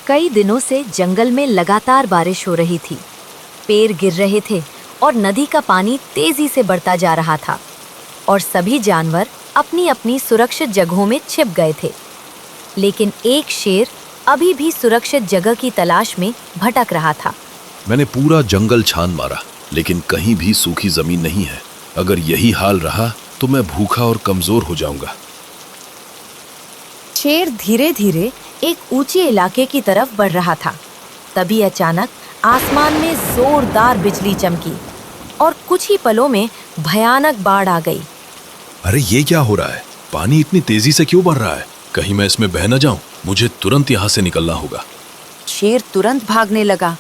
कई दिनों से जंगल में लगातार बारिश हो रही थी। पेड़ गिर रहे थे और नदी का पानी तेजी से बढ़ता जा रहा था और सभी जानवर अपनी अपनी सुरक्षित जगहों में छिप गए थे। लेकिन एक शेर अभी भी सुरक्षित जगह की तलाश में भटक रहा था। मैंने पूरा जंगल छान मारा, लेकिन कहीं भी सूखी जमीन नहीं है। अगर यही हाल रहा तो मैं भूखा और कमजोर हो जाऊंगा। शेर धीरे धीरे एक ऊंचे इलाके की तरफ बढ़ रहा था। तभी अचानक आसमान में जोरदार बिजली चमकी और कुछ ही पलों में भयानक बाढ़ आ गई। अरे ये क्या हो रहा है? पानी इतनी तेजी से क्यों बढ़ रहा है? कहीं मैं इसमें बह न जाऊं। मुझे तुरंत यहाँ से निकलना होगा। शेर तुरंत भागने लगा,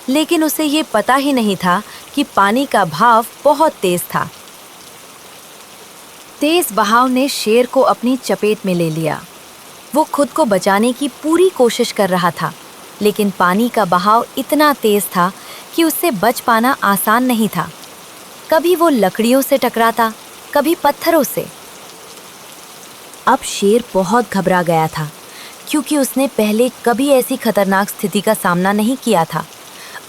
लेकिन उसे ये पता ही नहीं था कि पानी का भाव बहुत तेज था। तेज बहाव ने शेर को अपनी चपेट में ले लिया। वो खुद को बचाने की पूरी कोशिश कर रहा था, लेकिन पानी का बहाव इतना तेज था कि उससे बच पाना आसान नहीं था। कभी वो लकड़ियों से टकराता, कभी पत्थरों से। अब शेर बहुत घबरा गया था, क्योंकि उसने पहले कभी ऐसी खतरनाक स्थिति का सामना नहीं किया था।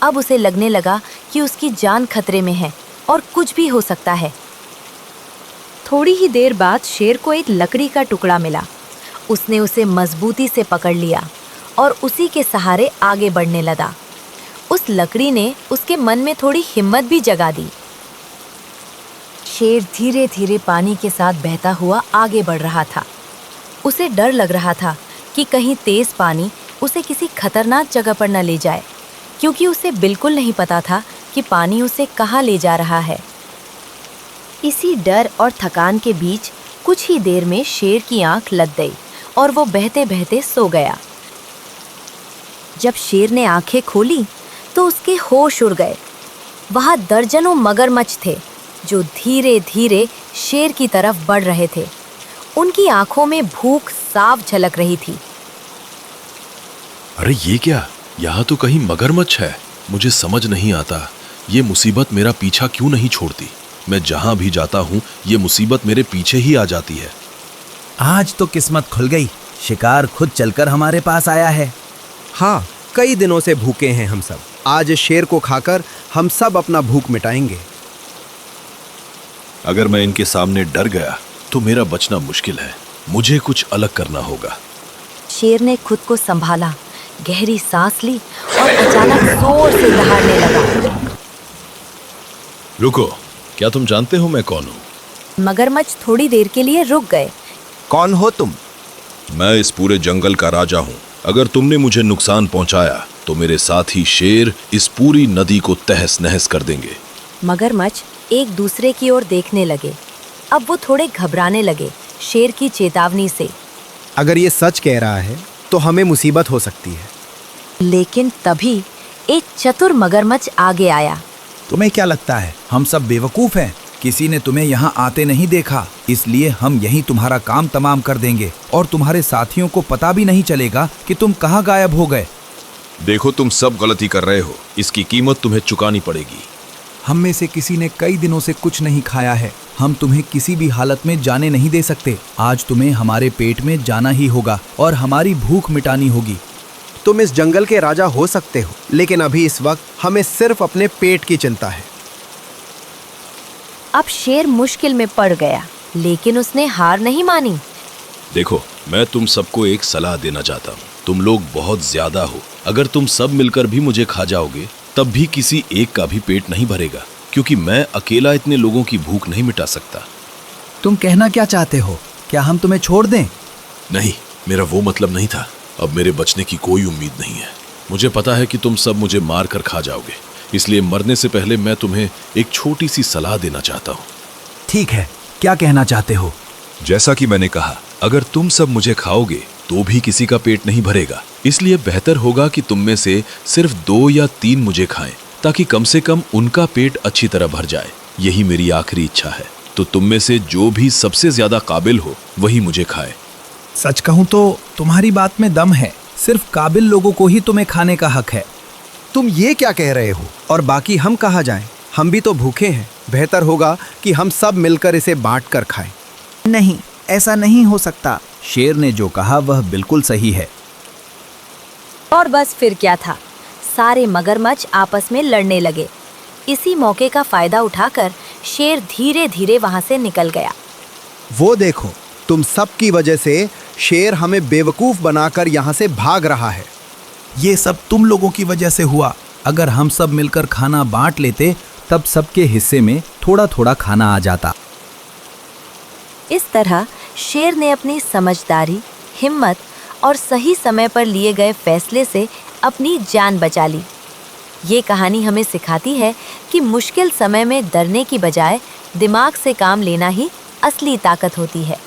अब उसे लगने लगा कि उसकी जान खतरे में है और कुछ भी हो सकता है। थोड़ी ही देर बाद शेर को एक लकड़ी का टुकड़ा मिला। उसने उसे मजबूती से पकड़ लिया और उसी के सहारे आगे बढ़ने लगा। उस लकड़ी ने उसके मन में थोड़ी हिम्मत भी जगा दी। शेर धीरे धीरे पानी के साथ बहता हुआ आगे बढ़ रहा था। उसे डर लग रहा था कि कहीं तेज पानी उसे किसी खतरनाक जगह पर न ले जाए, क्योंकि उसे बिल्कुल नहीं पता था कि पानी उसे कहाँ ले जा रहा है। इसी डर और थकान के बीच कुछ ही देर में शेर की आंख लग गई और वो बहते बहते सो गया। जब शेर ने आंखें खोली तो उसके होश उड़ गए। वहां दर्जनों मगरमच्छ थे जो धीरे धीरे शेर की तरफ बढ़ रहे थे। उनकी आंखों में भूख साफ झलक रही थी। अरे ये क्या? यहाँ तो कहीं मगरमच्छ है। मुझे समझ नहीं आता, ये मुसीबत मेरा पीछा क्यों नहीं छोड़ती। मैं जहाँ भी जाता हूँ ये मुसीबत मेरे पीछे ही आ जाती है। आज तो किस्मत खुल गई, शिकार खुद चलकर हमारे पास आया है। हाँ, कई दिनों से भूखे हैं हम सब। आज शेर को खाकर हम सब अपना भूख मिटाएंगे। अगर मैं इनके सामने डर गया तो मेरा बचना मुश्किल है। मुझे कुछ अलग करना होगा। शेर ने खुद को संभाला, गहरी सांस ली और अचानक जोर से दहाड़ने लगा। रुको, क्या तुम जानते हो मैं कौन हूँ? मगरमच्छ थोड़ी देर के लिए रुक गए। कौन हो तुम? मैं इस पूरे जंगल का राजा हूँ। अगर तुमने मुझे नुकसान पहुँचाया तो मेरे साथी शेर इस पूरी नदी को तहस नहस कर देंगे। मगरमच्छ एक दूसरे की ओर देखने लगे। अब वो थोड़े घबराने लगे शेर की चेतावनी से। अगर ये सच कह रहा है तो हमें मुसीबत हो सकती है। लेकिन तभी एक चतुर मगरमच्छ आगे आया। तुम्हें क्या लगता है हम सब बेवकूफ हैं? किसी ने तुम्हें यहाँ आते नहीं देखा, इसलिए हम यहीं तुम्हारा काम तमाम कर देंगे और तुम्हारे साथियों को पता भी नहीं चलेगा कि तुम कहाँ गायब हो गए। देखो, तुम सब गलती कर रहे हो। इसकी कीमत तुम्हें चुकानी पड़ेगी। हम में से किसी ने कई दिनों से कुछ नहीं खाया है। हम तुम्हें किसी भी हालत में जाने नहीं दे सकते। आज तुम्हें हमारे पेट में जाना ही होगा और हमारी भूख मिटानी होगी। तुम इस जंगल के राजा हो सकते हो, लेकिन अभी इस वक्त हमें सिर्फ अपने पेट की चिंता है। अब शेर मुश्किल में पड़ गया, लेकिन उसने हार नहीं मानी। देखो, मैं तुम सबको एक सलाह देना चाहता हूँ। तुम लोग बहुत ज्यादा हो। अगर तुम सब मिलकर भी मुझे खा जाओगे तब भी किसी एक का भी पेट नहीं भरेगा, क्योंकि मैं अकेला इतने लोगों की भूख नहीं मिटा सकता। तुम कहना क्या चाहते हो? क्या हम तुम्हें छोड़ दें? नहीं, मेरा वो मतलब नहीं था। अब मेरे बचने की कोई उम्मीद नहीं है। मुझे पता है कि तुम सब मुझे मार कर खा जाओगे, इसलिए मरने से पहले मैं तुम्हें एक छोटी सी सलाह देना चाहता हूँ। ठीक है, क्या कहना चाहते हो? जैसा कि मैंने कहा, अगर तुम सब मुझे खाओगे तो भी किसी का पेट नहीं भरेगा। इसलिए बेहतर होगा कि तुम में से सिर्फ 2 या 3 मुझे खाएं, ताकि कम से कम उनका पेट अच्छी तरह भर जाए। यही मेरी आखिरी इच्छा है। तो तुम में से जो भी सबसे ज्यादा काबिल हो वही मुझे खाए। सच कहूँ तो तुम्हारी बात में दम है। सिर्फ काबिल लोगों को ही तुम्हें खाने का हक है। तुम ये क्या कह रहे हो? और बाकी हम कहाँ जाएं? हम भी तो भूखे हैं। बेहतर होगा कि हम सब मिलकर इसे बांट कर खाएं। नहीं, ऐसा नहीं हो सकता। शेर ने जो कहा वह बिल्कुल सही है। और बस फिर क्या था, सारे मगरमच्छ आपस में लड़ने लगे। इसी मौके का फायदा उठाकर शेर धीरे धीरे वहां से निकल गया। वो देखो, तुम सब की वजह से शेर हमें बेवकूफ बनाकर यहाँ से भाग रहा है। ये सब तुम लोगों की वजह से हुआ। अगर हम सब मिलकर खाना बांट लेते तब सबके हिस्से में थोड़ा थोड़ा खाना आ जाता। इस तरह शेर ने अपनी समझदारी, हिम्मत और सही समय पर लिए गए फैसले से अपनी जान बचा ली। ये कहानी हमें सिखाती है कि मुश्किल समय में डरने की बजाय दिमाग से काम लेना ही असली ताकत होती है।